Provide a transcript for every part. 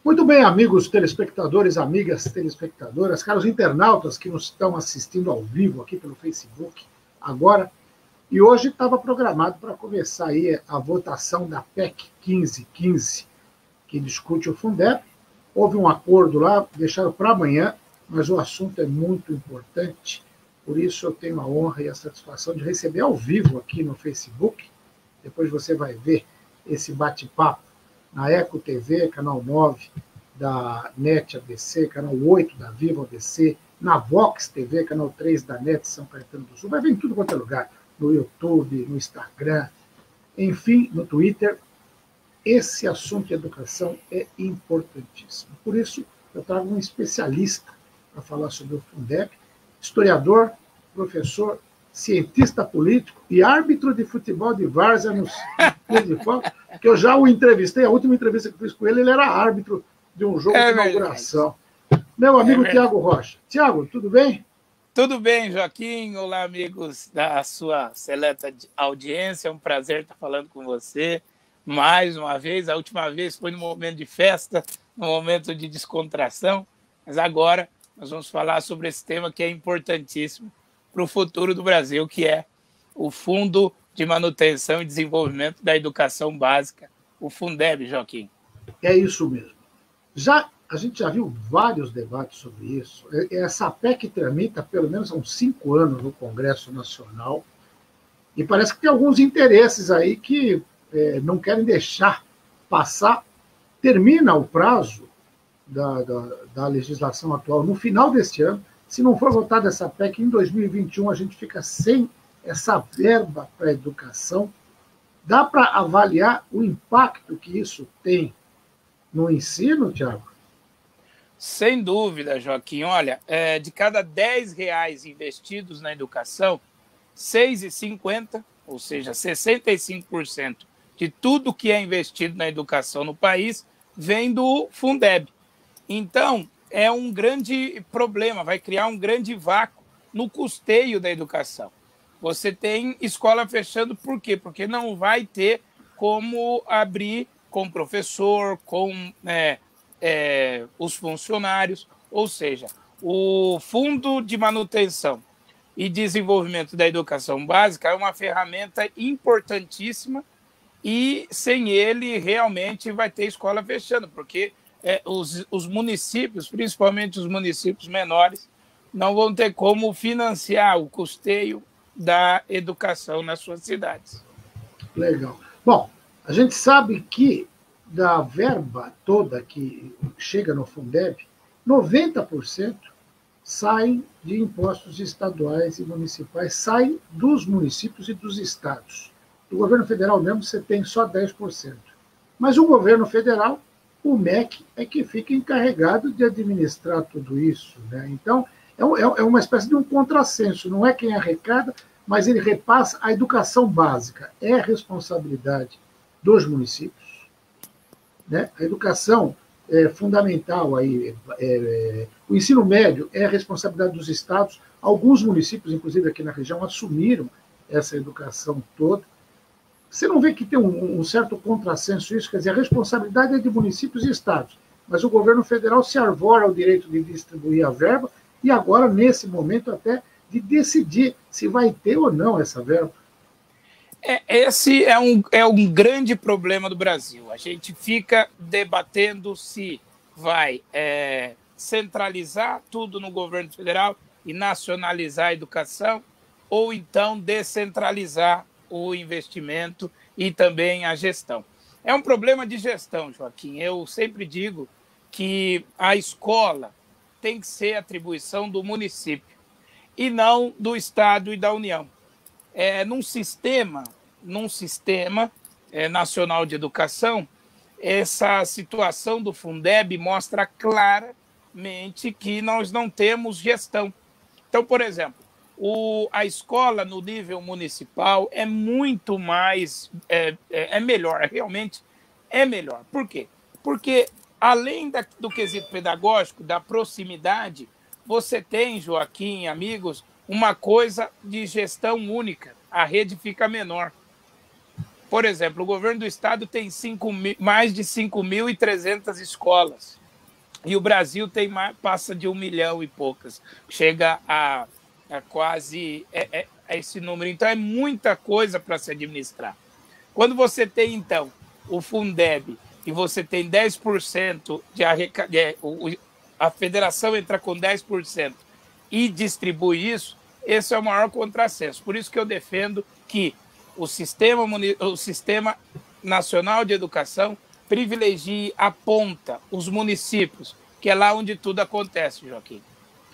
Muito bem, amigos telespectadores, amigas telespectadoras, caros internautas que nos estão assistindo ao vivo aqui pelo Facebook agora. E hoje estava programado para começar aí a votação da PEC 1515, que discute o Fundeb. Houve um acordo lá, deixaram para amanhã, mas o assunto é muito importante. Por isso eu tenho a honra e a satisfação de receber ao vivo aqui no Facebook. Depois você vai ver esse bate-papo na Eco TV, canal 9 da NET ABC, canal 8 da Vivo ABC, na Vox TV, canal 3 da NET São Caetano do Sul. Vai ver em tudo quanto é lugar, no YouTube, no Instagram, enfim, no Twitter. Esse assunto de educação é importantíssimo. Por isso, eu trago um especialista para falar sobre o Fundeb, historiador, professor, cientista político e árbitro de futebol de várzea nos dias de fora, que eu já o entrevistei, a última entrevista que fiz com ele era árbitro de um jogo de inauguração. Meu amigo Tiago Rocha. Tiago, tudo bem? Tudo bem, Joaquim. Olá, amigos da sua seleta audiência. É um prazer estar falando com você mais uma vez. A última vez foi no momento de festa, no momento de descontração, mas agora nós vamos falar sobre esse tema que é importantíssimo para o futuro do Brasil, que é o Fundo de Manutenção e Desenvolvimento da Educação Básica, o Fundeb, Joaquim. É isso mesmo. A gente já viu vários debates sobre isso. Essa PEC tramita pelo menos há uns 5 anos no Congresso Nacional e parece que tem alguns interesses aí que não querem deixar passar. Termina o prazo da legislação atual no final deste ano. Se não for votada essa PEC em 2021, a gente fica sem essa verba para a educação. Dá para avaliar o impacto que isso tem no ensino, Tiago? Sem dúvida, Joaquim. Olha, de cada R$10 investidos na educação, R$6,50, ou seja, 65% de tudo que é investido na educação no país, vem do Fundeb. Então, é um grande problema, vai criar um grande vácuo no custeio da educação. Você tem escola fechando, por quê? Porque não vai ter como abrir com professor, com os funcionários, ou seja, o Fundo de Manutenção e Desenvolvimento da Educação Básica é uma ferramenta importantíssima e sem ele realmente vai ter escola fechando, porque os municípios, principalmente os municípios menores, não vão ter como financiar o custeio da educação nas suas cidades. Legal. Bom, a gente sabe que da verba toda que chega no Fundeb, 90% saem de impostos estaduais e municipais, saem dos municípios e dos estados. Do governo federal mesmo você tem só 10%. Mas o governo federal, o MEC, é que fica encarregado de administrar tudo isso, né? Então, é uma espécie de um contrassenso. Não é quem arrecada, mas ele repassa a educação básica. É responsabilidade dos municípios, né? A educação é fundamental aí. O ensino médio é responsabilidade dos estados. Alguns municípios, inclusive aqui na região, assumiram essa educação toda. Você não vê que tem um certo contrassenso isso? Quer dizer, a responsabilidade é de municípios e estados, mas o governo federal se arvora ao direito de distribuir a verba e agora, nesse momento, até de decidir se vai ter ou não essa verba. Esse é um grande problema do Brasil. A gente fica debatendo se vai centralizar tudo no governo federal e nacionalizar a educação, ou então descentralizar o investimento e também a gestão. É um problema de gestão, Joaquim. Eu sempre digo que a escola tem que ser atribuição do município e não do Estado e da União. Num sistema nacional de educação, essa situação do Fundeb mostra claramente que nós não temos gestão. Então, por exemplo, a escola no nível municipal é muito mais, melhor, realmente é melhor. Por quê? Porque além do quesito pedagógico, da proximidade, você tem, Joaquim, amigos, uma coisa de gestão única. A rede fica menor. Por exemplo, o governo do estado tem mais de 5.300 escolas. E o Brasil passa de 1 milhão e poucas. Chega a quase a esse número. Então, é muita coisa para se administrar. Quando você tem, então, o Fundeb e você tem 10% a federação entra com 10% e distribui isso, esse é o maior contrassenso. Por isso que eu defendo que o Sistema Nacional de Educação privilegie a ponta, os municípios, que é lá onde tudo acontece, Joaquim.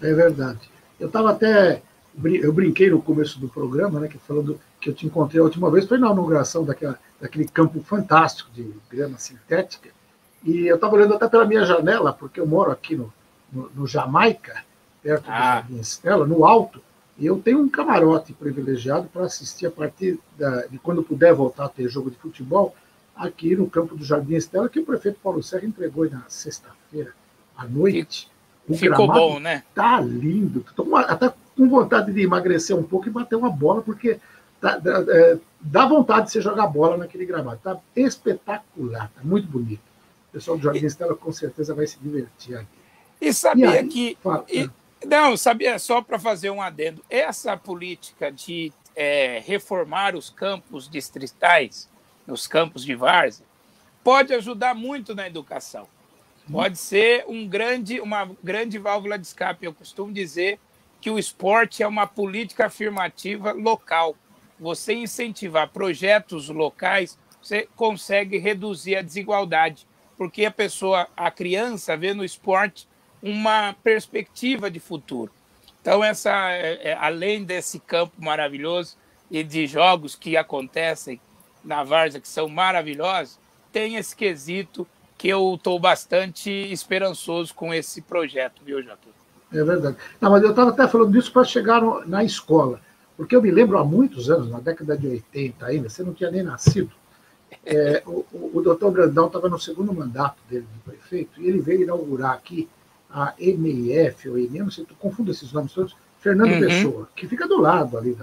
É verdade. Eu brinquei no começo do programa, né, falando que eu te encontrei a última vez, foi na inauguração daquele campo fantástico de grama sintética, e eu estava olhando até pela minha janela, porque eu moro aqui no Jamaica, perto do Jardim Estela, no alto, e eu tenho um camarote privilegiado para assistir a partir de quando puder voltar a ter jogo de futebol, aqui no campo do Jardim Estela, que o prefeito Paulo Serra entregou na sexta-feira à noite. Ficou bom, né? Tá lindo. Estou até com vontade de emagrecer um pouco e bater uma bola, porque dá vontade de você jogar bola naquele gramado. Tá espetacular, tá muito bonito. O pessoal do Jardim Estela com certeza vai se divertir aqui. E sabia que... Não, sabia, só para fazer um adendo, essa política de reformar os campos distritais, nos campos de várzea, pode ajudar muito na educação. Pode ser uma grande válvula de escape. Eu costumo dizer que o esporte é uma política afirmativa local. Você incentivar projetos locais, você consegue reduzir a desigualdade, porque a criança vê no esporte uma perspectiva de futuro. Então, além desse campo maravilhoso e de jogos que acontecem na várzea, que são maravilhosos, tem esse quesito que eu estou bastante esperançoso com esse projeto, viu, Joaquim? É verdade. Não, mas eu estava até falando disso para chegar na escola, porque eu me lembro há muitos anos, na década de 80 ainda, você não tinha nem nascido, o doutor Brandão estava no segundo mandato dele de prefeito, e ele veio inaugurar aqui a MEF, ou EME, não sei, tu confundo esses nomes todos, Fernando Pessoa, que fica do lado ali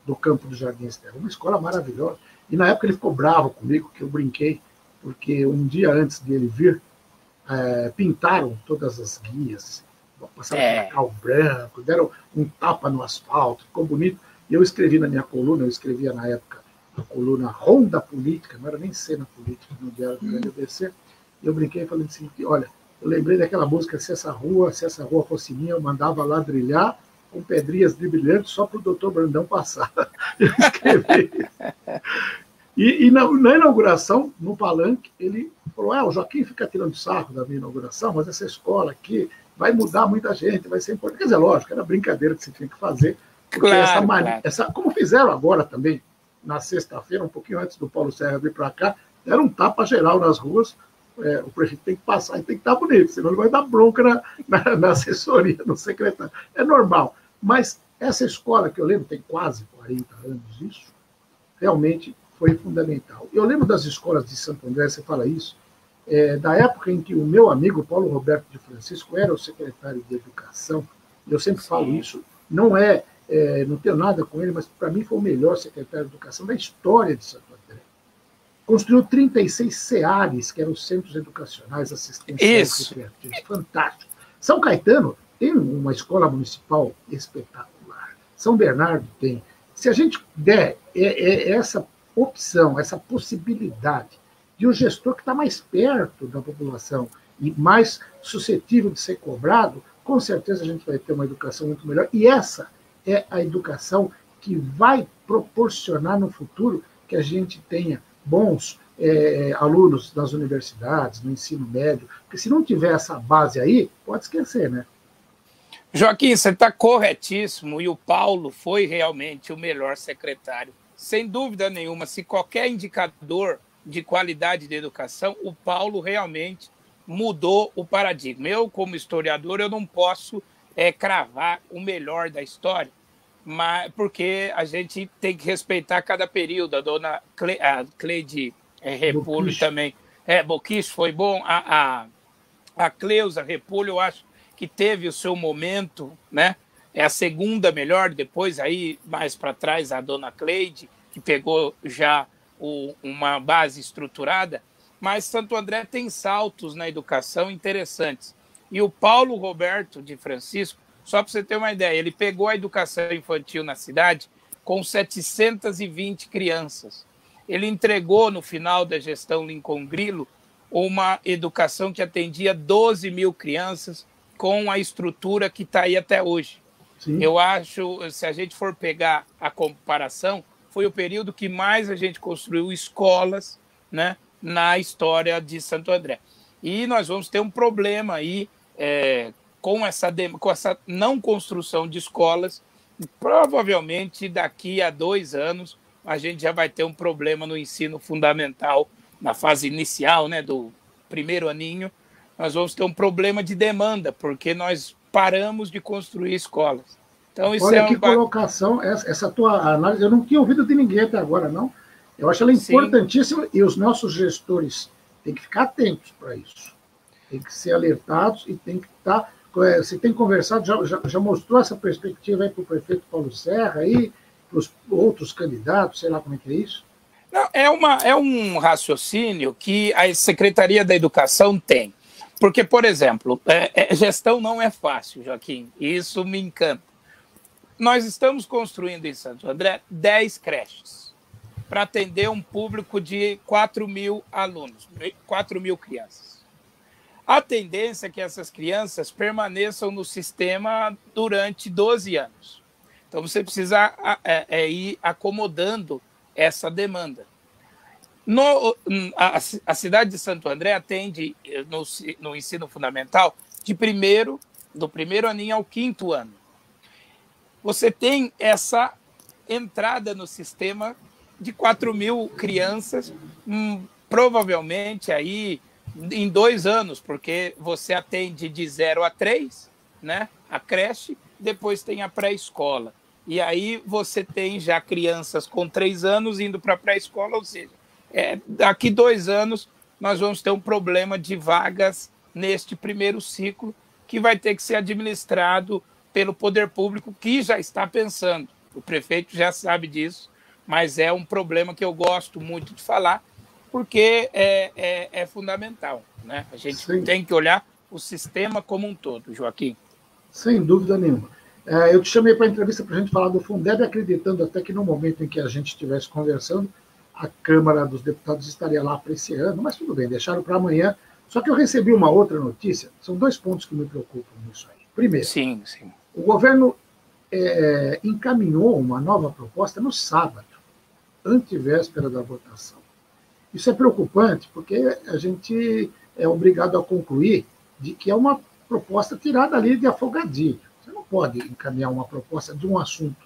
do campo do Jardim Estela, uma escola maravilhosa. E na época ele ficou bravo comigo, que eu brinquei, porque um dia antes de ele vir, pintaram todas as guias, passaram cal branco, deram um tapa no asfalto, ficou bonito. E eu escrevi na minha coluna, eu escrevia na época a coluna Ronda Política, não era nem cena política no Diário do Grande ABC, e eu brinquei falando assim, olha, eu lembrei daquela música, se essa rua fosse minha, eu mandava ladrilhar com pedrinhas de brilhante só para o doutor Brandão passar. Eu escrevi. E na inauguração, no palanque, ele falou, o Joaquim fica tirando sarro da minha inauguração, mas essa escola aqui vai mudar muita gente, vai ser importante. Quer dizer, lógico, era brincadeira que você tinha que fazer. Porque claro. Como fizeram agora também, na sexta-feira, um pouquinho antes do Paulo Serra vir para cá, deram um tapa geral nas ruas, o prefeito tem que passar e tem que estar bonito, senão ele vai dar bronca na assessoria, no secretário. É normal. Mas essa escola, que eu lembro, tem quase 40 anos isso, realmente foi fundamental. Eu lembro das escolas de Santo André, você fala isso, da época em que o meu amigo Paulo Roberto de Francisco era o secretário de Educação, eu sempre falo isso, não tenho nada com ele, mas para mim foi o melhor secretário de Educação da história de Santo André. Construiu 36 CEARES, que eram os Centros Educacionais Assistenciais Recreativos. Fantástico. São Caetano tem uma escola municipal espetacular. São Bernardo tem. Se a gente der essa opção, essa possibilidade de um gestor que está mais perto da população e mais suscetível de ser cobrado, com certeza a gente vai ter uma educação muito melhor. E essa é a educação que vai proporcionar no futuro que a gente tenha bons alunos nas universidades, no ensino médio, porque se não tiver essa base aí, pode esquecer, né? Joaquim, você está corretíssimo, e o Paulo foi realmente o melhor secretário. Sem dúvida nenhuma, se qualquer indicador de qualidade de educação, o Paulo realmente mudou o paradigma. Eu, como historiador, eu não posso cravar o melhor da história, mas porque a gente tem que respeitar cada período. A dona Cleide Repulho também. Boquiche foi bom. A Cleusa Repulho, eu acho que teve o seu momento, né? É a segunda melhor, depois aí mais para trás a dona Cleide, que pegou já uma base estruturada, mas Santo André tem saltos na educação interessantes. E o Paulo Roberto de Francisco, só para você ter uma ideia, ele pegou a educação infantil na cidade com 720 crianças. Ele entregou, no final da gestão Lincoln Grillo, uma educação que atendia 12 mil crianças com a estrutura que está aí até hoje. Sim. Eu acho, se a gente for pegar a comparação, foi o período que mais a gente construiu escolas, né, na história de Santo André. E nós vamos ter um problema aí com essa não construção de escolas. Provavelmente daqui a 2 anos a gente já vai ter um problema no ensino fundamental, na fase inicial, né, do primeiro aninho. Nós vamos ter um problema de demanda, porque nós paramos de construir escolas. Então, isso Olha que colocação, essa tua análise, eu não tinha ouvido de ninguém até agora, não. Eu acho ela importantíssima. Sim. E os nossos gestores têm que ficar atentos para isso. Tem que ser alertados e tem que estar... Você tem conversado, já mostrou essa perspectiva aí para o prefeito Paulo Serra, aí, para os outros candidatos, sei lá como é que é isso? Não, é um raciocínio que a Secretaria da Educação tem. Porque, por exemplo, gestão não é fácil, Joaquim, e isso me encanta. Nós estamos construindo em Santo André 10 creches para atender um público de 4 mil alunos, 4 mil crianças. A tendência é que essas crianças permaneçam no sistema durante 12 anos. Então, você precisa ir acomodando essa demanda. A cidade de Santo André atende no ensino fundamental do primeiro aninho ao 5º ano. Você tem essa entrada no sistema de 4 mil crianças, provavelmente aí em 2 anos, porque você atende de 0 a 3, né, a creche, depois tem a pré-escola. E aí você tem já crianças com 3 anos indo para a pré-escola, ou seja, daqui 2 anos nós vamos ter um problema de vagas neste primeiro ciclo, que vai ter que ser administrado pelo poder público, que já está pensando. O prefeito já sabe disso, mas é um problema que eu gosto muito de falar, porque é fundamental, né? A gente tem que olhar o sistema como um todo, Joaquim. Sem dúvida nenhuma. Eu te chamei para a entrevista para a gente falar do Fundeb, acreditando até que no momento em que a gente estivesse conversando, a Câmara dos Deputados estaria lá apreciando, mas tudo bem, deixaram para amanhã. Só que eu recebi uma outra notícia, são 2 pontos que me preocupam nisso aí. Primeiro, o governo encaminhou uma nova proposta no sábado, antevéspera da votação. Isso é preocupante, porque a gente é obrigado a concluir de que é uma proposta tirada ali de afogadilho. Você não pode encaminhar uma proposta de um assunto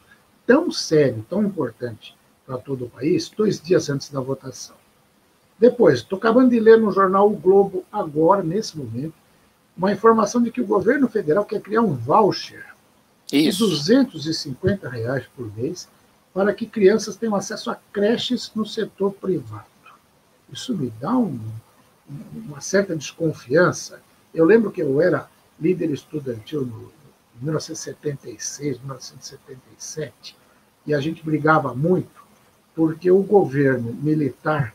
tão sério, tão importante para todo o país, 2 dias antes da votação. Depois, estou acabando de ler no jornal O Globo, agora, nesse momento, uma informação de que o governo federal quer criar um voucher de R$250 por mês para que crianças tenham acesso a creches no setor privado. Isso me dá uma certa desconfiança. Eu lembro que eu era líder estudantil em 1976, 1977, e a gente brigava muito porque o governo militar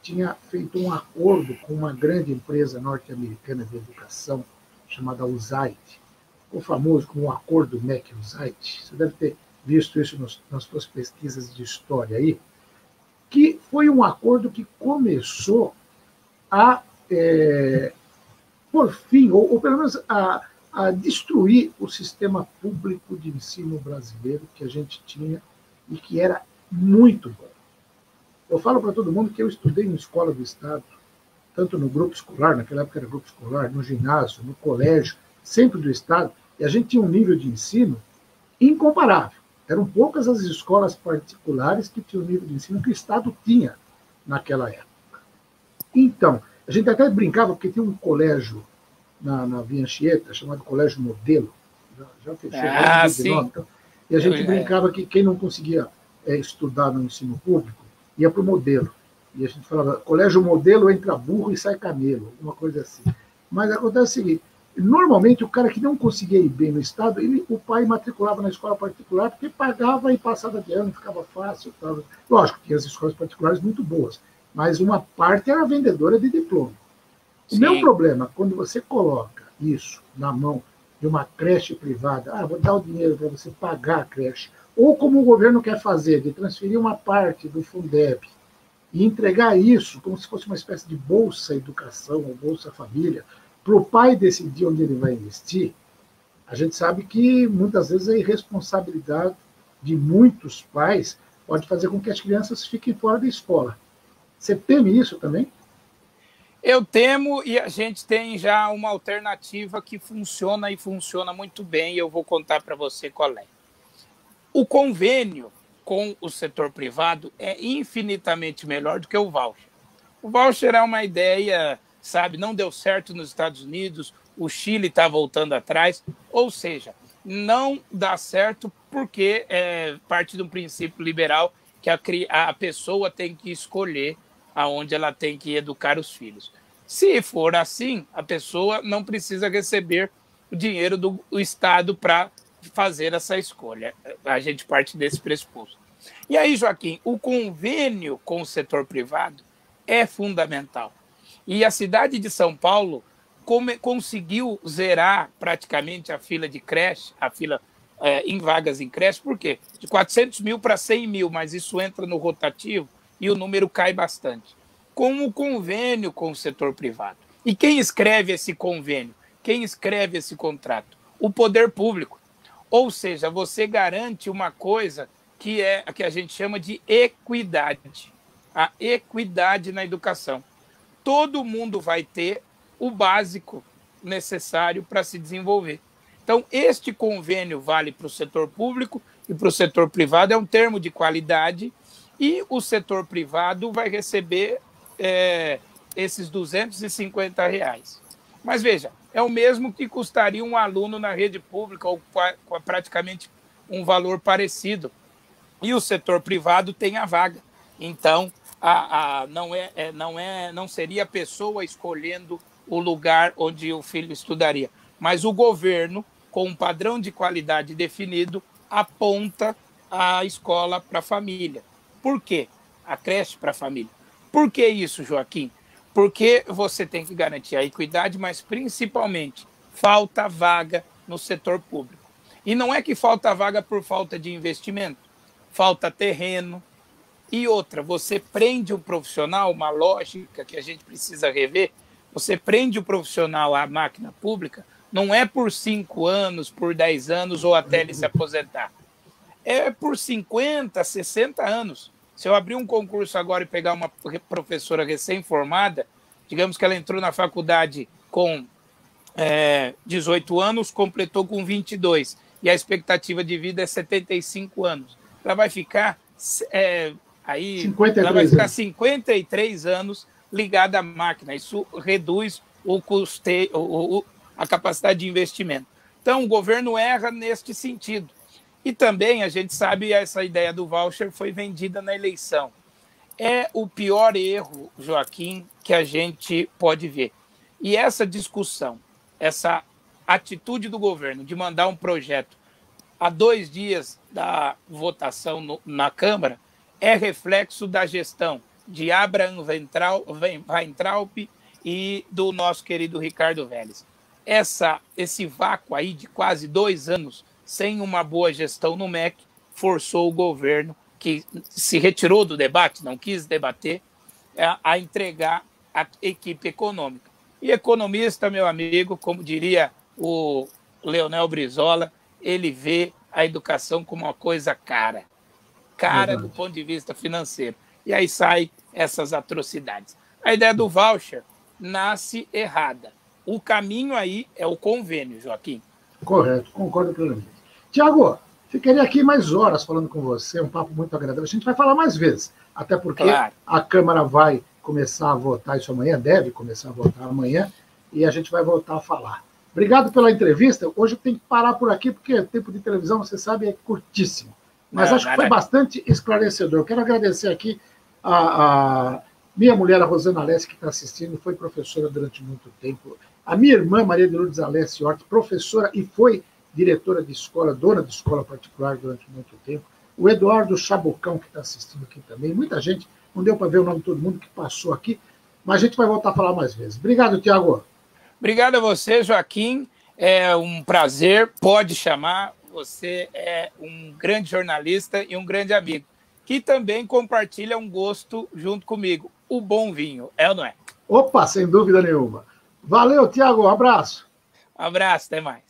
tinha feito um acordo com uma grande empresa norte-americana de educação chamada USAID. Ficou famoso como o acordo MEC-USAID. Você deve ter visto isso nas suas pesquisas de história aí, que foi um acordo que começou a, por fim, ou pelo menos a destruir o sistema público de ensino brasileiro que a gente tinha e que era muito bom. Eu falo para todo mundo que eu estudei em escola do Estado, tanto no grupo escolar, naquela época era grupo escolar, no ginásio, no colégio, sempre do Estado, e a gente tinha um nível de ensino incomparável. Eram poucas as escolas particulares que tinham o nível de ensino que o Estado tinha naquela época. Então, a gente até brincava, porque tinha um colégio na Via Anchieta, chamado Colégio Modelo, já fechou, sim. E a gente brincava que quem não conseguia estudar no ensino público ia para o modelo. E a gente falava, colégio modelo entra burro e sai camelo, uma coisa assim. Mas acontece o seguinte, Normalmente, o cara que não conseguia ir bem no Estado, o pai matriculava na escola particular porque pagava e passava de ano, ficava fácil. Tal. Lógico, tinha as escolas particulares muito boas, mas uma parte era vendedora de diploma. O meu problema, quando você coloca isso na mão de uma creche privada, vou dar o dinheiro para você pagar a creche, ou como o governo quer fazer, de transferir uma parte do Fundeb e entregar isso como se fosse uma espécie de bolsa educação ou bolsa família, para o pai decidir onde ele vai investir, a gente sabe que muitas vezes a irresponsabilidade de muitos pais pode fazer com que as crianças fiquem fora da escola. Você teme isso também? Eu temo, e a gente tem já uma alternativa que funciona e funciona muito bem, e eu vou contar para você qual é. O convênio com o setor privado é infinitamente melhor do que o voucher. O voucher é uma ideia, sabe, não deu certo nos Estados Unidos, o Chile está voltando atrás, ou seja, não dá certo porque é parte de um princípio liberal que a pessoa tem que escolher aonde ela tem que educar os filhos. Se for assim, a pessoa não precisa receber o dinheiro do Estado para fazer essa escolha. A gente parte desse pressuposto. E aí, Joaquim, o convênio com o setor privado é fundamental. E a cidade de São Paulo conseguiu zerar praticamente a fila de creche, a fila em vagas em creche, por quê? De 400 mil para 100 mil, mas isso entra no rotativo e o número cai bastante. Com o convênio com o setor privado. E quem escreve esse convênio? Quem escreve esse contrato? O poder público. Ou seja, você garante uma coisa que é a que a gente chama de equidade. A equidade na educação. Todo mundo vai ter o básico necessário para se desenvolver. Então, este convênio vale para o setor público e para o setor privado, é um termo de qualidade, e o setor privado vai receber esses R$250. Mas veja, é o mesmo que custaria um aluno na rede pública, ou praticamente um valor parecido. E o setor privado tem a vaga. Então, não seria a pessoa escolhendo o lugar onde o filho estudaria, mas o governo, com um padrão de qualidade definido, aponta a escola para a família. Por quê? A creche para a família. Por que isso, Joaquim? Porque você tem que garantir a equidade, mas principalmente falta vaga no setor público. E não é que falta vaga por falta de investimento, falta terreno. E outra, você prende o profissional, uma lógica que a gente precisa rever, você prende o profissional à máquina pública, não é por 5 anos, por 10 anos ou até ele se aposentar. É por 50, 60 anos. Se eu abrir um concurso agora e pegar uma professora recém-formada, digamos que ela entrou na faculdade com 18 anos, completou com 22, e a expectativa de vida é 75 anos. Ela vai ficar... ela vai ficar 53 anos ligada à máquina. Isso reduz o custeio, a capacidade de investimento. Então, o governo erra neste sentido. E também, a gente sabe, essa ideia do voucher foi vendida na eleição. É o pior erro, Joaquim, que a gente pode ver. E essa discussão, essa atitude do governo de mandar um projeto a 2 dias da votação na Câmara, é reflexo da gestão de Abraham Weintraub e do nosso querido Ricardo Vélez. Esse vácuo aí de quase 2 anos sem uma boa gestão no MEC forçou o governo, que se retirou do debate, não quis debater, a entregar a equipe econômica. E economista, meu amigo, como diria o Leonel Brizola, ele vê a educação como uma coisa cara do ponto de vista financeiro. E aí saem essas atrocidades. A ideia do voucher nasce errada. O caminho aí é o convênio, Joaquim. Correto, concordo plenamente. Tiago, ficaria aqui mais horas falando com você, um papo muito agradável. A gente vai falar mais vezes, até porque a Câmara vai começar a votar isso amanhã, deve começar a votar amanhã, e a gente vai voltar a falar. Obrigado pela entrevista. Hoje eu tenho que parar por aqui, porque o tempo de televisão, você sabe, é curtíssimo. Mas acho que foi bastante esclarecedor. Quero agradecer aqui Minha mulher, a Rosana Alessi, que está assistindo, foi professora durante muito tempo. A minha irmã, Maria de Lourdes Alessi Hort, professora e foi diretora de escola, dona de escola particular durante muito tempo. O Eduardo Chabocão, que está assistindo aqui também. Muita gente, não deu para ver o nome de todo mundo que passou aqui, mas a gente vai voltar a falar mais vezes. Obrigado, Tiago. Obrigado a você, Joaquim. É um prazer, pode chamar. Você é um grande jornalista e um grande amigo, que também compartilha um gosto junto comigo, o bom vinho, é ou não é? Opa, sem dúvida nenhuma. Valeu, Tiago, um abraço. Um abraço, até mais.